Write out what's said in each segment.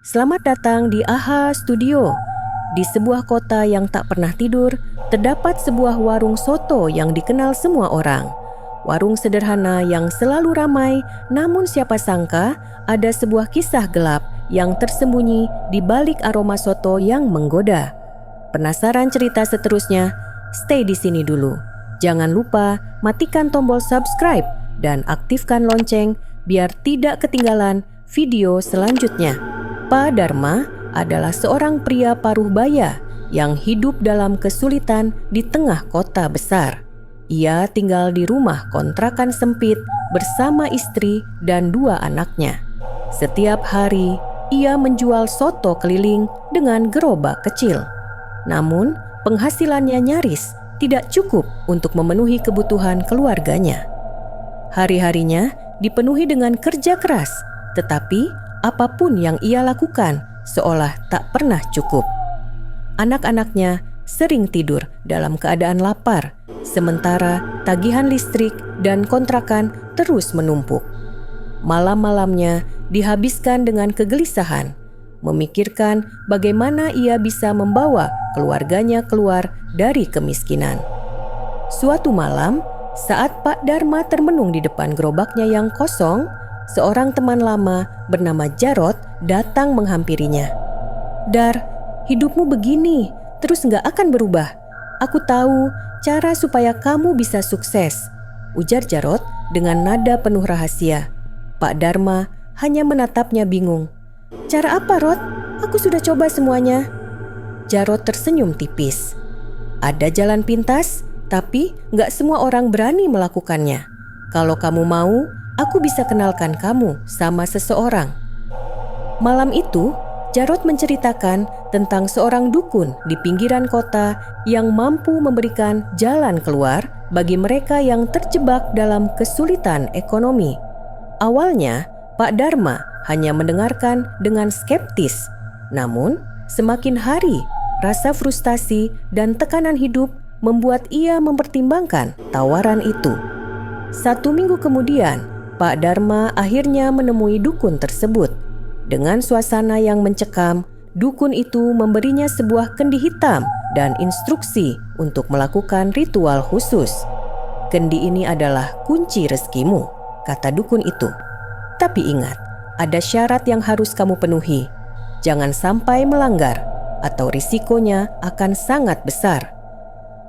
Selamat datang di AHA Studio. Di sebuah kota yang tak pernah tidur, terdapat sebuah warung soto yang dikenal semua orang. Warung sederhana yang selalu ramai, namun siapa sangka ada sebuah kisah gelap yang tersembunyi di balik aroma soto yang menggoda. Penasaran cerita seterusnya? Stay di sini dulu. Jangan lupa matikan tombol subscribe dan aktifkan lonceng biar tidak ketinggalan video selanjutnya. Pak Dharma adalah seorang pria paruh baya yang hidup dalam kesulitan di tengah kota besar. Ia tinggal di rumah kontrakan sempit bersama istri dan 2 anaknya. Setiap hari, ia menjual soto keliling dengan gerobak kecil. Namun, penghasilannya nyaris tidak cukup untuk memenuhi kebutuhan keluarganya. Hari-harinya dipenuhi dengan kerja keras, tetapi apapun yang ia lakukan seolah tak pernah cukup. Anak-anaknya sering tidur dalam keadaan lapar, sementara tagihan listrik dan kontrakan terus menumpuk. Malam-malamnya dihabiskan dengan kegelisahan, memikirkan bagaimana ia bisa membawa keluarganya keluar dari kemiskinan. Suatu malam, saat Pak Dharma termenung di depan gerobaknya yang kosong, seorang teman lama bernama Jarot datang menghampirinya. "Dar, hidupmu begini, terus nggak akan berubah. Aku tahu cara supaya kamu bisa sukses," ujar Jarot dengan nada penuh rahasia. Pak Dharma hanya menatapnya bingung. "Cara apa, Rot? Aku sudah coba semuanya." Jarot tersenyum tipis. "Ada jalan pintas, tapi nggak semua orang berani melakukannya. Kalau kamu mau, aku bisa kenalkan kamu sama seseorang." Malam itu, Jarot menceritakan tentang seorang dukun di pinggiran kota yang mampu memberikan jalan keluar bagi mereka yang terjebak dalam kesulitan ekonomi. Awalnya, Pak Dharma hanya mendengarkan dengan skeptis. Namun, semakin hari, rasa frustasi dan tekanan hidup membuat ia mempertimbangkan tawaran itu. 1 minggu kemudian, Pak Dharma akhirnya menemui dukun tersebut. Dengan suasana yang mencekam, dukun itu memberinya sebuah kendi hitam dan instruksi untuk melakukan ritual khusus. "Kendi ini adalah kunci rezekimu," kata dukun itu. "Tapi ingat, ada syarat yang harus kamu penuhi. Jangan sampai melanggar, atau risikonya akan sangat besar."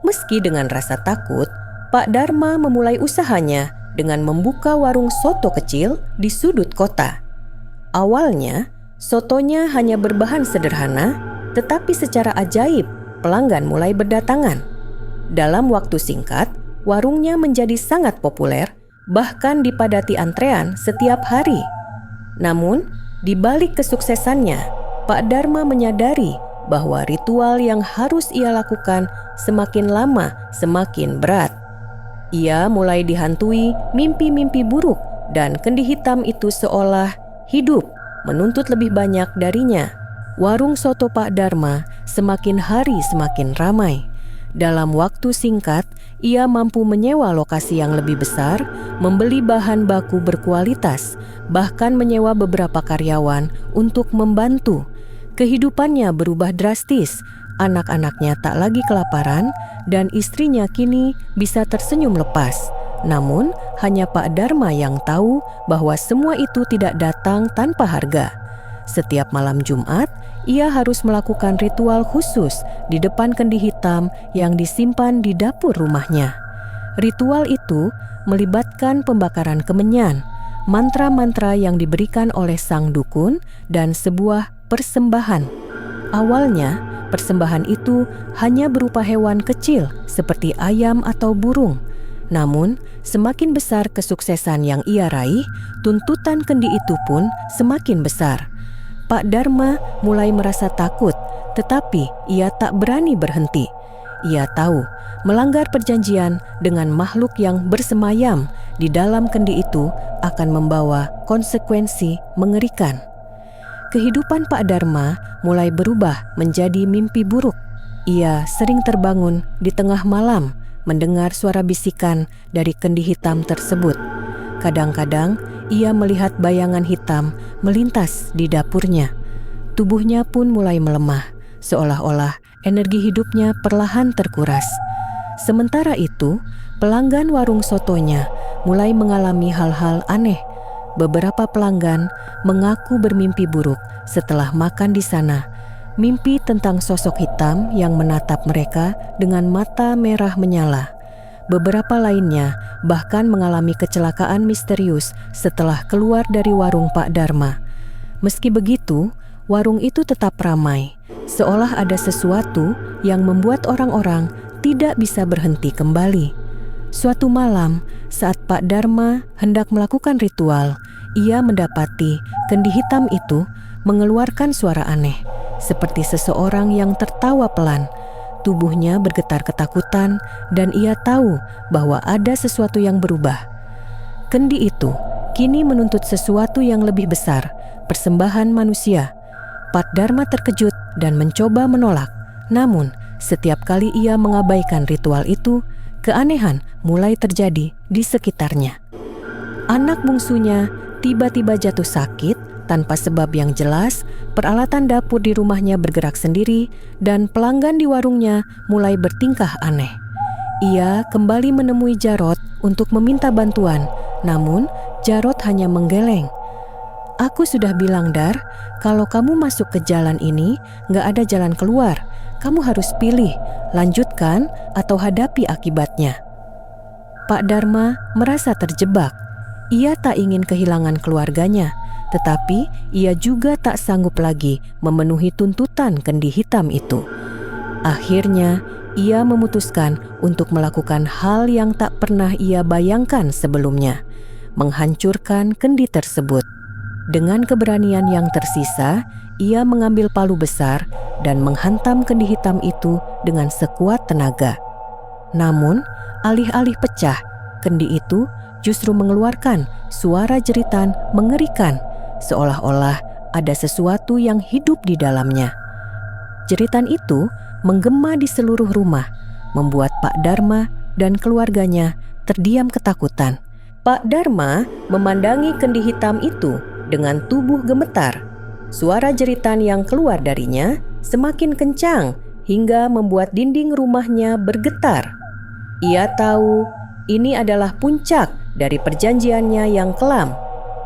Meski dengan rasa takut, Pak Dharma memulai usahanya dengan membuka warung soto kecil di sudut kota. Awalnya, sotonya hanya berbahan sederhana, tetapi secara ajaib pelanggan mulai berdatangan. Dalam waktu singkat, warungnya menjadi sangat populer, bahkan dipadati antrean setiap hari. Namun, di balik kesuksesannya, Pak Dharma menyadari bahwa ritual yang harus ia lakukan semakin lama semakin berat. Ia mulai dihantui mimpi-mimpi buruk dan kendi hitam itu seolah hidup menuntut lebih banyak darinya. Warung soto Pak Dharma semakin hari semakin ramai. Dalam waktu singkat, ia mampu menyewa lokasi yang lebih besar, membeli bahan baku berkualitas, bahkan menyewa beberapa karyawan untuk membantu. Kehidupannya berubah drastis. Anak-anaknya tak lagi kelaparan dan istrinya kini bisa tersenyum lepas. Namun, hanya Pak Dharma yang tahu bahwa semua itu tidak datang tanpa harga. Setiap malam Jumat, ia harus melakukan ritual khusus di depan kendi hitam yang disimpan di dapur rumahnya. Ritual itu melibatkan pembakaran kemenyan, mantra-mantra yang diberikan oleh sang dukun, dan sebuah persembahan. Awalnya, persembahan itu hanya berupa hewan kecil seperti ayam atau burung. Namun, semakin besar kesuksesan yang ia raih, tuntutan kendi itu pun semakin besar. Pak Dharma mulai merasa takut, tetapi ia tak berani berhenti. Ia tahu melanggar perjanjian dengan makhluk yang bersemayam di dalam kendi itu akan membawa konsekuensi mengerikan. Kehidupan Pak Dharma mulai berubah menjadi mimpi buruk. Ia sering terbangun di tengah malam mendengar suara bisikan dari kendi hitam tersebut. Kadang-kadang ia melihat bayangan hitam melintas di dapurnya. Tubuhnya pun mulai melemah, seolah-olah energi hidupnya perlahan terkuras. Sementara itu, pelanggan warung sotonya mulai mengalami hal-hal aneh. Beberapa pelanggan mengaku bermimpi buruk setelah makan di sana. Mimpi tentang sosok hitam yang menatap mereka dengan mata merah menyala. Beberapa lainnya bahkan mengalami kecelakaan misterius setelah keluar dari warung Pak Dharma. Meski begitu, warung itu tetap ramai, seolah ada sesuatu yang membuat orang-orang tidak bisa berhenti kembali. Suatu malam, saat Pak Dharma hendak melakukan ritual, ia mendapati kendi hitam itu mengeluarkan suara aneh, seperti seseorang yang tertawa pelan. Tubuhnya bergetar ketakutan dan ia tahu bahwa ada sesuatu yang berubah. Kendi itu kini menuntut sesuatu yang lebih besar, persembahan manusia. Pak Dharma terkejut dan mencoba menolak. Namun, setiap kali ia mengabaikan ritual itu, keanehan mulai terjadi di sekitarnya. Anak bungsunya tiba-tiba jatuh sakit tanpa sebab yang jelas. Peralatan dapur di rumahnya bergerak sendiri dan pelanggan di warungnya mulai bertingkah aneh. Ia kembali menemui Jarot untuk meminta bantuan, namun Jarot hanya menggeleng. "Aku sudah bilang, Dar, kalau kamu masuk ke jalan ini, gak ada jalan keluar. Kamu harus pilih, lanjutkan atau hadapi akibatnya." Pak Dharma merasa terjebak. Ia tak ingin kehilangan keluarganya, tetapi ia juga tak sanggup lagi memenuhi tuntutan kendi hitam itu. Akhirnya, ia memutuskan untuk melakukan hal yang tak pernah ia bayangkan sebelumnya, menghancurkan kendi tersebut. Dengan keberanian yang tersisa, ia mengambil palu besar dan menghantam kendi hitam itu dengan sekuat tenaga. Namun, alih-alih pecah, kendi itu justru mengeluarkan suara jeritan mengerikan, seolah-olah ada sesuatu yang hidup di dalamnya. Jeritan itu menggema di seluruh rumah, membuat Pak Dharma dan keluarganya terdiam ketakutan. Pak Dharma memandangi kendi hitam itu dengan tubuh gemetar. Suara jeritan yang keluar darinya semakin kencang hingga membuat dinding rumahnya bergetar. Ia tahu ini adalah puncak dari perjanjiannya yang kelam.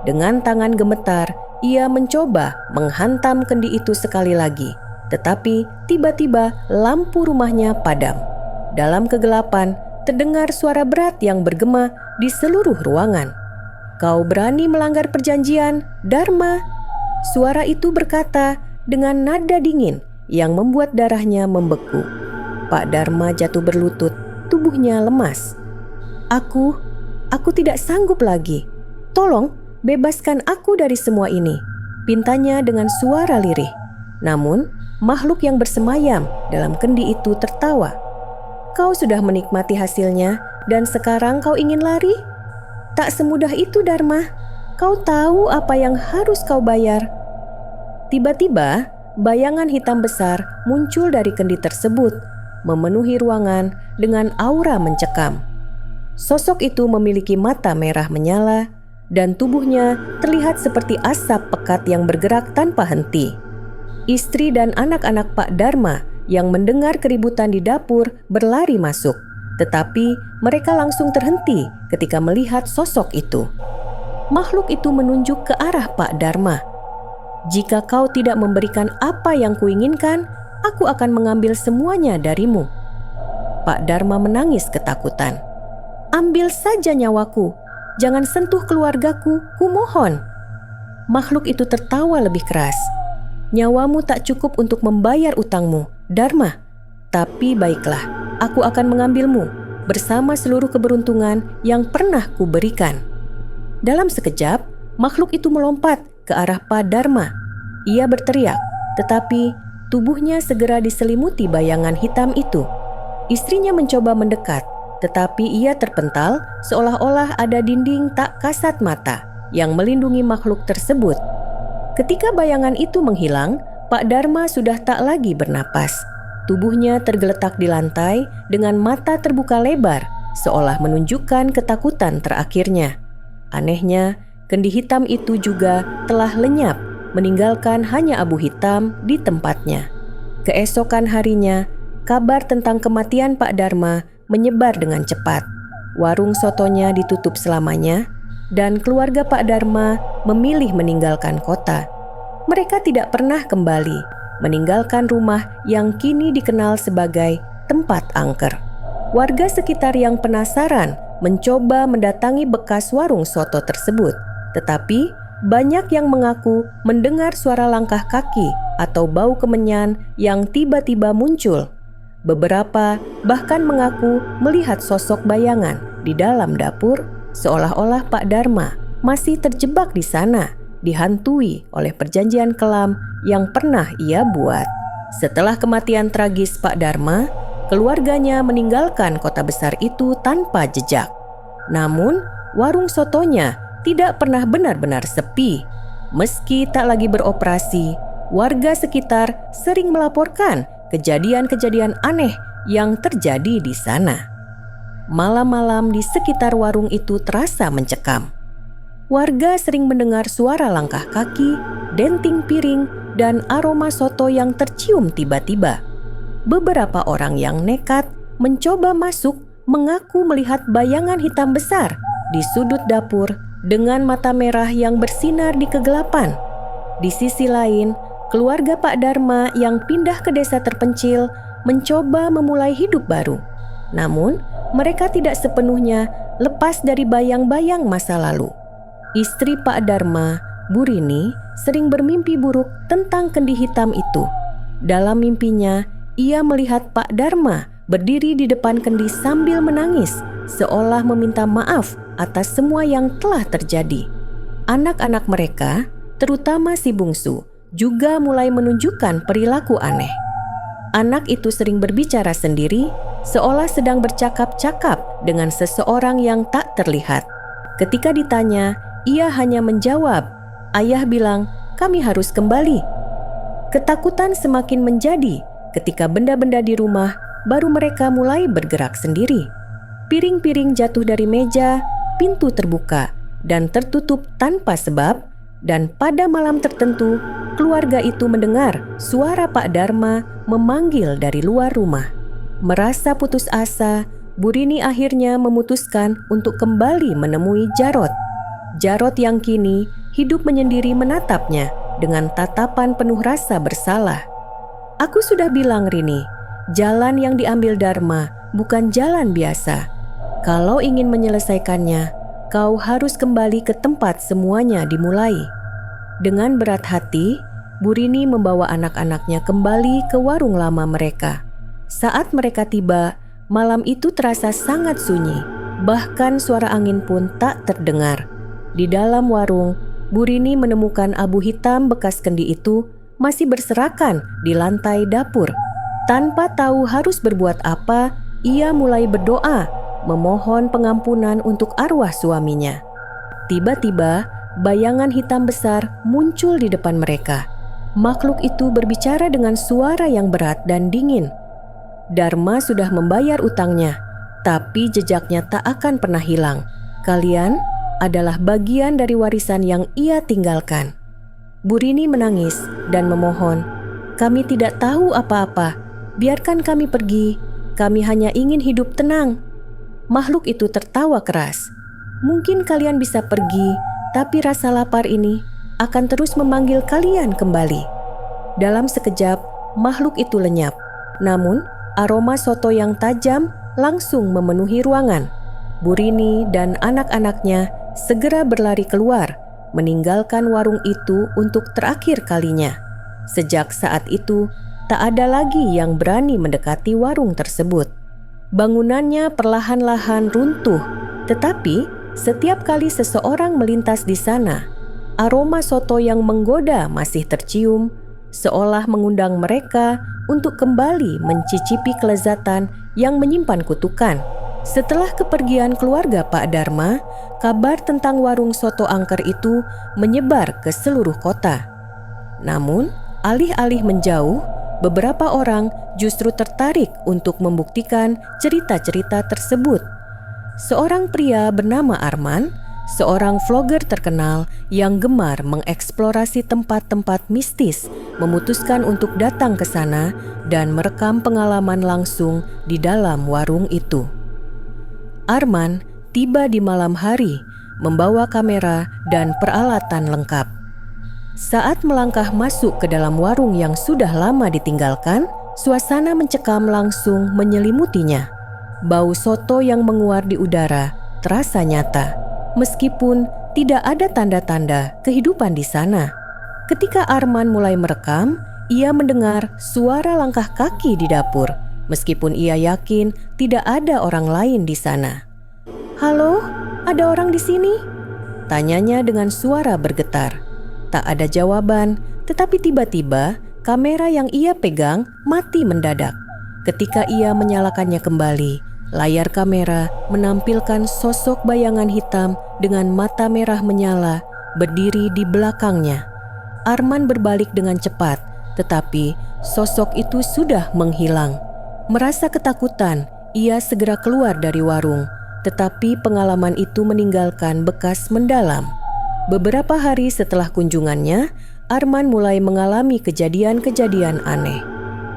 Dengan tangan gemetar, ia mencoba menghantam kendi itu sekali lagi. Tetapi tiba-tiba lampu rumahnya padam. Dalam kegelapan, terdengar suara berat yang bergema di seluruh ruangan. "Kau berani melanggar perjanjian, Dharma?" Suara itu berkata dengan nada dingin yang membuat darahnya membeku. Pak Dharma jatuh berlutut, tubuhnya lemas. Aku tidak sanggup lagi. Tolong, bebaskan aku dari semua ini," pintanya dengan suara lirih. Namun, makhluk yang bersemayam dalam kendi itu tertawa. "Kau sudah menikmati hasilnya dan sekarang kau ingin lari? Tak semudah itu, Dharma. Kau tahu apa yang harus kau bayar." Tiba-tiba, bayangan hitam besar muncul dari kendi tersebut, memenuhi ruangan dengan aura mencekam. Sosok itu memiliki mata merah menyala dan tubuhnya terlihat seperti asap pekat yang bergerak tanpa henti. Istri dan anak-anak Pak Dharma yang mendengar keributan di dapur berlari masuk, tetapi mereka langsung terhenti ketika melihat sosok itu. Makhluk itu menunjuk ke arah Pak Dharma. "Jika kau tidak memberikan apa yang kuinginkan, aku akan mengambil semuanya darimu." Pak Dharma menangis ketakutan. "Ambil saja nyawaku, jangan sentuh keluargaku, kumohon." Makhluk itu tertawa lebih keras. "Nyawamu tak cukup untuk membayar utangmu, Dharma. Tapi baiklah, aku akan mengambilmu bersama seluruh keberuntungan yang pernah kuberikan." Dalam sekejap, makhluk itu melompat ke arah Pak Dharma. Ia berteriak, tetapi tubuhnya segera diselimuti bayangan hitam itu. Istrinya mencoba mendekat, tetapi ia terpental seolah-olah ada dinding tak kasat mata yang melindungi makhluk tersebut. Ketika bayangan itu menghilang, Pak Dharma sudah tak lagi bernapas. Tubuhnya tergeletak di lantai dengan mata terbuka lebar, seolah menunjukkan ketakutan terakhirnya. Anehnya, kendi hitam itu juga telah lenyap. meninggalkan hanya abu hitam di tempatnya. Keesokan harinya, kabar tentang kematian Pak Darma menyebar dengan cepat. Warung sotonya ditutup selamanya dan keluarga Pak Darma memilih meninggalkan kota. Mereka tidak pernah kembali, meninggalkan rumah yang kini dikenal sebagai tempat angker. Warga sekitar yang penasaran mencoba mendatangi bekas warung soto tersebut, tetapi banyak yang mengaku mendengar suara langkah kaki atau bau kemenyan yang tiba-tiba muncul. Beberapa bahkan mengaku melihat sosok bayangan di dalam dapur, seolah-olah Pak Darma masih terjebak di sana, dihantui oleh perjanjian kelam yang pernah ia buat. Setelah kematian tragis Pak Darma, keluarganya meninggalkan kota besar itu tanpa jejak. Namun, warung sotonya tidak pernah benar-benar sepi. Meski tak lagi beroperasi, warga sekitar sering melaporkan kejadian-kejadian aneh yang terjadi di sana. Malam-malam di sekitar warung itu terasa mencekam. Warga sering mendengar suara langkah kaki, denting piring, dan aroma soto yang tercium tiba-tiba. Beberapa orang yang nekat mencoba masuk mengaku melihat bayangan hitam besar di sudut dapur dengan mata merah yang bersinar di kegelapan. Di sisi lain, keluarga Pak Darma yang pindah ke desa terpencil mencoba memulai hidup baru. Namun, mereka tidak sepenuhnya lepas dari bayang-bayang masa lalu. Istri Pak Darma, Bu Rini, sering bermimpi buruk tentang kendi hitam itu. Dalam mimpinya, ia melihat Pak Darma berdiri di depan kendi sambil menangis, seolah meminta maaf atas semua yang telah terjadi. Anak-anak mereka, terutama si bungsu, juga mulai menunjukkan perilaku aneh. Anak itu sering berbicara sendiri, seolah sedang bercakap-cakap dengan seseorang yang tak terlihat. Ketika ditanya, ia hanya menjawab, "Ayah bilang, kami harus kembali." Ketakutan semakin menjadi ketika benda-benda di rumah baru mereka mulai bergerak sendiri. Piring-piring jatuh dari meja, pintu terbuka dan tertutup tanpa sebab, dan pada malam tertentu, keluarga itu mendengar suara Pak Darma memanggil dari luar rumah. Merasa putus asa, Bu Rini akhirnya memutuskan untuk kembali menemui Jarot. Jarot yang kini hidup menyendiri menatapnya dengan tatapan penuh rasa bersalah. "Aku sudah bilang, Rini, jalan yang diambil Darma bukan jalan biasa. Kalau ingin menyelesaikannya, kau harus kembali ke tempat semuanya dimulai." Dengan berat hati, Bu Rini membawa anak-anaknya kembali ke warung lama mereka. Saat mereka tiba, malam itu terasa sangat sunyi, bahkan suara angin pun tak terdengar. Di dalam warung, Bu Rini menemukan abu hitam bekas kendi itu masih berserakan di lantai dapur. Tanpa tahu harus berbuat apa, ia mulai berdoa, memohon pengampunan untuk arwah suaminya. Tiba-tiba, bayangan hitam besar muncul di depan mereka. Makhluk itu berbicara dengan suara yang berat dan dingin. Darma sudah membayar utangnya, tapi jejaknya tak akan pernah hilang. Kalian adalah bagian dari warisan yang ia tinggalkan. Bu Rini menangis dan memohon, "Kami tidak tahu apa-apa. Biarkan kami pergi. Kami hanya ingin hidup tenang." Makhluk itu tertawa keras. "Mungkin kalian bisa pergi, tapi rasa lapar ini akan terus memanggil kalian kembali." Dalam sekejap, makhluk itu lenyap. Namun, aroma soto yang tajam langsung memenuhi ruangan. Bu Rini dan anak-anaknya segera berlari keluar, meninggalkan warung itu untuk terakhir kalinya. Sejak saat itu, tak ada lagi yang berani mendekati warung tersebut. Bangunannya perlahan-lahan runtuh, tetapi setiap kali seseorang melintas di sana, aroma soto yang menggoda masih tercium, seolah mengundang mereka untuk kembali mencicipi kelezatan yang menyimpan kutukan. Setelah kepergian keluarga Pak Darma, kabar tentang warung soto angker itu menyebar ke seluruh kota. Namun, alih-alih menjauh, beberapa orang justru tertarik untuk membuktikan cerita-cerita tersebut. Seorang pria bernama Arman seorang vlogger terkenal yang gemar mengeksplorasi tempat-tempat mistis, memutuskan untuk datang ke sana dan merekam pengalaman langsung di dalam warung itu. Arman tiba di malam hari, membawa kamera dan peralatan lengkap. Saat melangkah masuk ke dalam warung yang sudah lama ditinggalkan, suasana mencekam langsung menyelimutinya. Bau soto yang menguar di udara terasa nyata, meskipun tidak ada tanda-tanda kehidupan di sana. Ketika Arman mulai merekam, ia mendengar suara langkah kaki di dapur, meskipun ia yakin tidak ada orang lain di sana. "Halo, ada orang di sini?" tanyanya dengan suara bergetar. Tak ada jawaban, tetapi tiba-tiba kamera yang ia pegang mati mendadak. Ketika ia menyalakannya kembali, layar kamera menampilkan sosok bayangan hitam dengan mata merah menyala berdiri di belakangnya. Arman berbalik dengan cepat, tetapi sosok itu sudah menghilang. Merasa ketakutan, ia segera keluar dari warung, tetapi pengalaman itu meninggalkan bekas mendalam. Beberapa hari setelah kunjungannya, Arman mulai mengalami kejadian-kejadian aneh.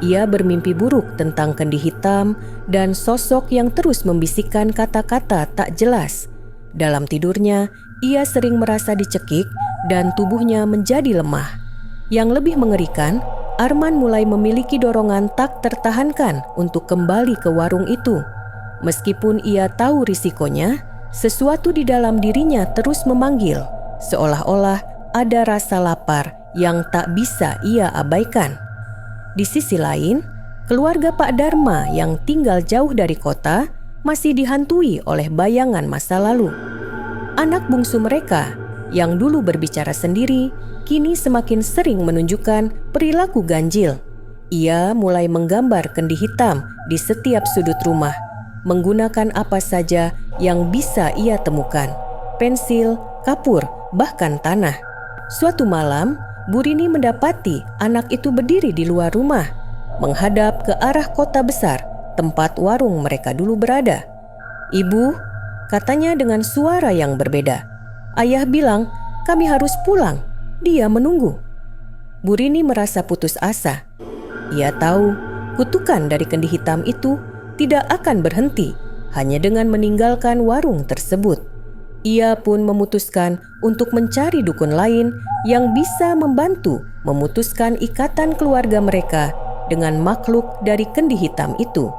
Ia bermimpi buruk tentang kendi hitam dan sosok yang terus membisikkan kata-kata tak jelas. Dalam tidurnya, ia sering merasa dicekik dan tubuhnya menjadi lemah. Yang lebih mengerikan, Arman mulai memiliki dorongan tak tertahankan untuk kembali ke warung itu. Meskipun ia tahu risikonya, sesuatu di dalam dirinya terus memanggil, seolah-olah ada rasa lapar yang tak bisa ia abaikan. Di sisi lain, keluarga Pak Dharma yang tinggal jauh dari kota masih dihantui oleh bayangan masa lalu. Anak bungsu mereka yang dulu berbicara sendiri kini semakin sering menunjukkan perilaku ganjil. Ia mulai menggambar kendi hitam di setiap sudut rumah, menggunakan apa saja yang bisa ia temukan, pensil, kapur, bahkan tanah. Suatu malam, Bu Rini mendapati anak itu berdiri di luar rumah, menghadap ke arah kota besar tempat warung mereka dulu berada. "Ibu," katanya dengan suara yang berbeda. "Ayah bilang kami harus pulang. Dia menunggu." Bu Rini merasa putus asa. Ia tahu kutukan dari kendi hitam itu tidak akan berhenti hanya dengan meninggalkan warung tersebut. Ia pun memutuskan untuk mencari dukun lain yang bisa membantu memutuskan ikatan keluarga mereka dengan makhluk dari kendi hitam itu.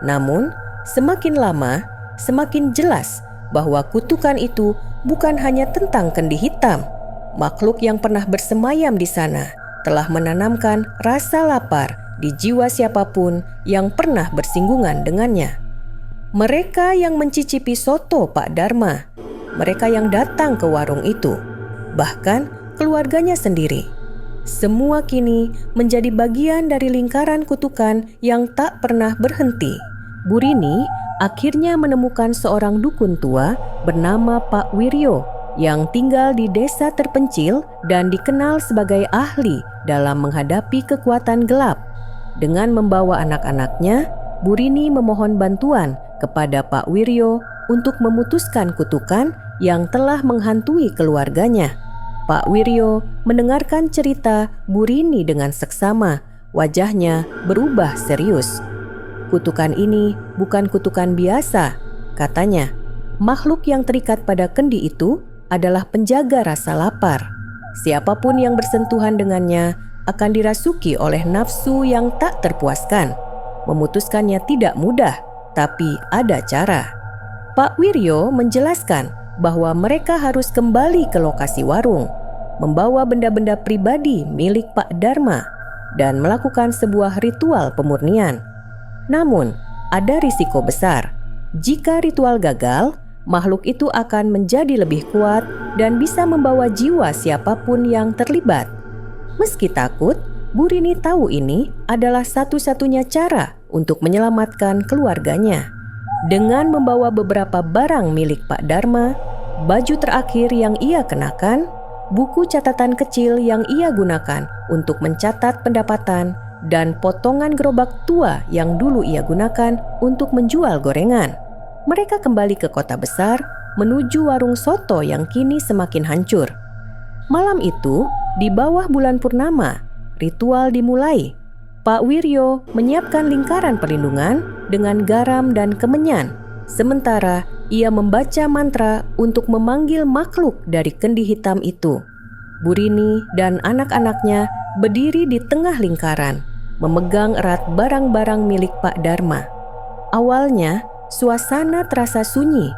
Namun, semakin lama, semakin jelas bahwa kutukan itu bukan hanya tentang kendi hitam. Makhluk yang pernah bersemayam di sana telah menanamkan rasa lapar di jiwa siapapun yang pernah bersinggungan dengannya. Mereka yang mencicipi soto Pak Dharma, mereka yang datang ke warung itu, bahkan keluarganya sendiri. Semua kini menjadi bagian dari lingkaran kutukan yang tak pernah berhenti. Bu Rini akhirnya menemukan seorang dukun tua bernama Pak Wiryo yang tinggal di desa terpencil dan dikenal sebagai ahli dalam menghadapi kekuatan gelap. Dengan membawa anak-anaknya, Bu Rini memohon bantuan kepada Pak Wiryo untuk memutuskan kutukan yang telah menghantui keluarganya. Pak Wiryo mendengarkan cerita Bu Rini dengan seksama, wajahnya berubah serius. "Kutukan ini bukan kutukan biasa," katanya. "Makhluk yang terikat pada kendi itu adalah penjaga rasa lapar. Siapapun yang bersentuhan dengannya akan dirasuki oleh nafsu yang tak terpuaskan. Memutuskannya tidak mudah, tapi ada cara." Pak Wiryo menjelaskan bahwa mereka harus kembali ke lokasi warung, membawa benda-benda pribadi milik Pak Dharma, dan melakukan sebuah ritual pemurnian. Namun, ada risiko besar. Jika ritual gagal, makhluk itu akan menjadi lebih kuat dan bisa membawa jiwa siapapun yang terlibat. Meski takut, Bu Rini tahu ini adalah satu-satunya cara untuk menyelamatkan keluarganya. Dengan membawa beberapa barang milik Pak Dharma, baju terakhir yang ia kenakan, buku catatan kecil yang ia gunakan untuk mencatat pendapatan, dan potongan gerobak tua yang dulu ia gunakan untuk menjual gorengan. Mereka kembali ke kota besar menuju warung soto yang kini semakin hancur. Malam itu, di bawah bulan purnama, ritual dimulai. Pak Wiryo menyiapkan lingkaran perlindungan dengan garam dan kemenyan. Sementara ia membaca mantra untuk memanggil makhluk dari kendi hitam itu. Burini dan anak-anaknya berdiri di tengah lingkaran, memegang erat barang-barang milik Pak Dharma. Awalnya, suasana terasa sunyi,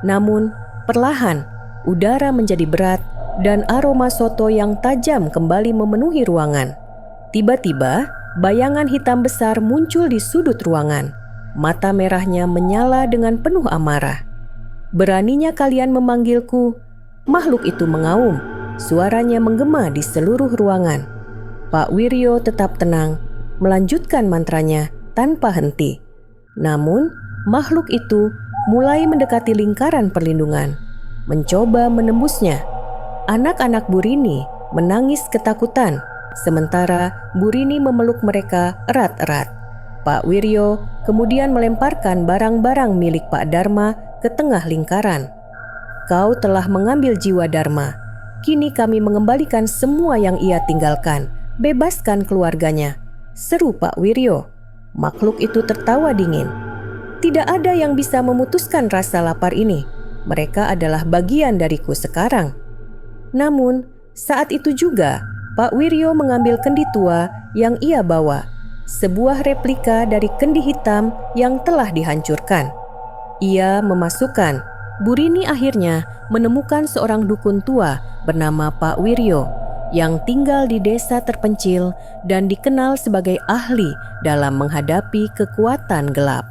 namun perlahan udara menjadi berat dan aroma soto yang tajam kembali memenuhi ruangan. Tiba-tiba, bayangan hitam besar muncul di sudut ruangan. Mata merahnya menyala dengan penuh amarah. "Beraninya kalian memanggilku?" Makhluk itu mengaum. Suaranya menggema di seluruh ruangan. Pak Wiryo tetap tenang, melanjutkan mantranya tanpa henti. Namun, makhluk itu mulai mendekati lingkaran perlindungan, mencoba menembusnya. Anak-anak Burini menangis ketakutan, sementara Burini memeluk mereka erat-erat. Pak Wiryo kemudian melemparkan barang-barang milik Pak Dharma ke tengah lingkaran. "Kau telah mengambil jiwa Dharma. Kini kami mengembalikan semua yang ia tinggalkan. Bebaskan keluarganya," seru Pak Wiryo. Makhluk itu tertawa dingin. "Tidak ada yang bisa memutuskan rasa lapar ini. Mereka adalah bagian dariku sekarang." Namun, saat itu juga Pak Wiryo mengambil kendi tua yang ia bawa, sebuah replika dari kendi hitam yang telah dihancurkan. Ia memasukkan. Burini akhirnya menemukan seorang dukun tua bernama Pak Wiryo yang tinggal di desa terpencil dan dikenal sebagai ahli dalam menghadapi kekuatan gelap.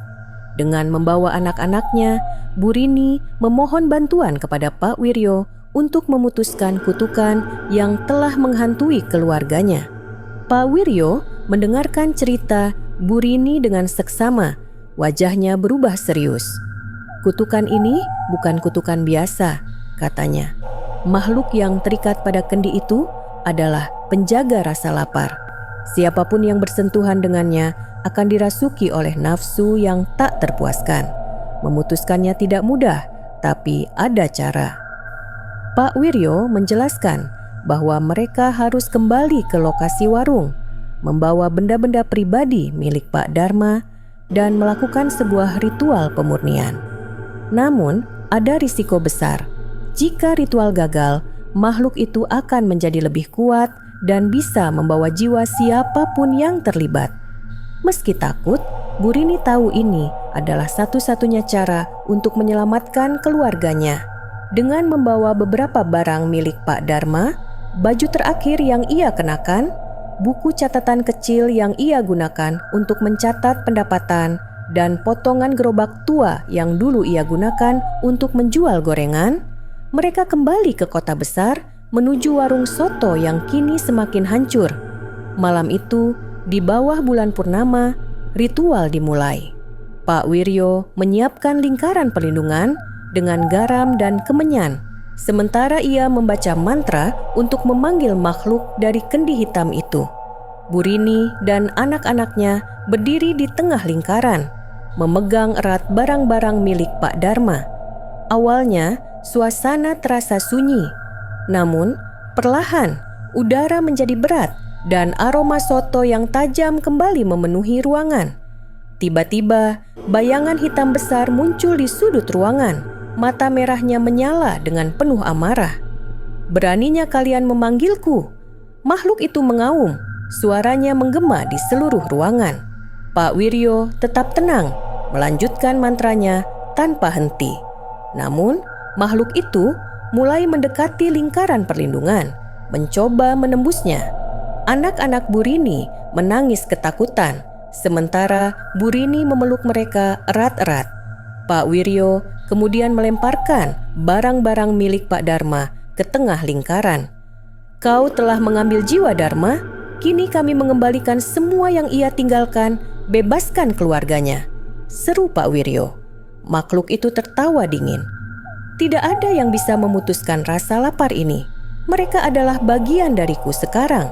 Dengan membawa anak-anaknya, Burini memohon bantuan kepada Pak Wiryo untuk memutuskan kutukan yang telah menghantui keluarganya. Pak Wiryo mendengarkan cerita Burini dengan seksama. Wajahnya berubah serius. "Kutukan ini bukan kutukan biasa," katanya. "Makhluk yang terikat pada kendi itu adalah penjaga rasa lapar. Siapapun yang bersentuhan dengannya akan dirasuki oleh nafsu yang tak terpuaskan. Memutuskannya tidak mudah, tapi ada cara." Pak Wiryo menjelaskan bahwa mereka harus kembali ke lokasi warung, membawa benda-benda pribadi milik Pak Dharma, dan melakukan sebuah ritual pemurnian. Namun, ada risiko besar. Jika ritual gagal, makhluk itu akan menjadi lebih kuat dan bisa membawa jiwa siapapun yang terlibat. Meski takut, Burini tahu ini adalah satu-satunya cara untuk menyelamatkan keluarganya. Dengan membawa beberapa barang milik Pak Dharma, baju terakhir yang ia kenakan, buku catatan kecil yang ia gunakan untuk mencatat pendapatan, dan potongan gerobak tua yang dulu ia gunakan untuk menjual gorengan, mereka kembali ke kota besar menuju warung soto yang kini semakin hancur. Malam itu, di bawah bulan purnama, ritual dimulai. Pak Wiryo menyiapkan lingkaran perlindungan dengan garam dan kemenyan, sementara ia membaca mantra untuk memanggil makhluk dari kendi hitam itu. Burini dan anak-anaknya berdiri di tengah lingkaran, memegang erat barang-barang milik Pak Dharma. Awalnya, suasana terasa sunyi. Namun, perlahan udara menjadi berat dan aroma soto yang tajam kembali memenuhi ruangan. Tiba-tiba, bayangan hitam besar muncul di sudut ruangan. Mata merahnya menyala dengan penuh amarah. "Beraninya kalian memanggilku?" Makhluk itu mengaum. Suaranya menggema di seluruh ruangan. Pak Wiryo tetap tenang, melanjutkan mantranya tanpa henti. Namun, makhluk itu mulai mendekati lingkaran perlindungan, mencoba menembusnya. Anak-anak Burini menangis ketakutan, sementara Burini memeluk mereka erat-erat. Pak Wiryo kemudian melemparkan barang-barang milik Pak Dharma ke tengah lingkaran. "Kau telah mengambil jiwa Dharma, kini kami mengembalikan semua yang ia tinggalkan. Bebaskan keluarganya," seru Pak Wiryo. Makhluk itu tertawa dingin. "Tidak ada yang bisa memutuskan rasa lapar ini. Mereka adalah bagian dariku sekarang."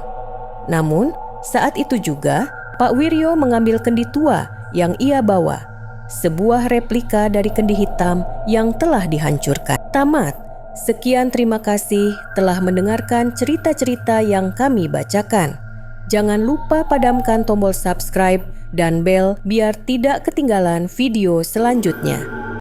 Namun, saat itu juga Pak Wiryo mengambil kendi tua yang ia bawa. sebuah replika dari kendi hitam yang telah dihancurkan. Tamat. Sekian, terima kasih telah mendengarkan cerita-cerita yang kami bacakan. Jangan lupa padamkan tombol subscribe dan bel biar tidak ketinggalan video selanjutnya.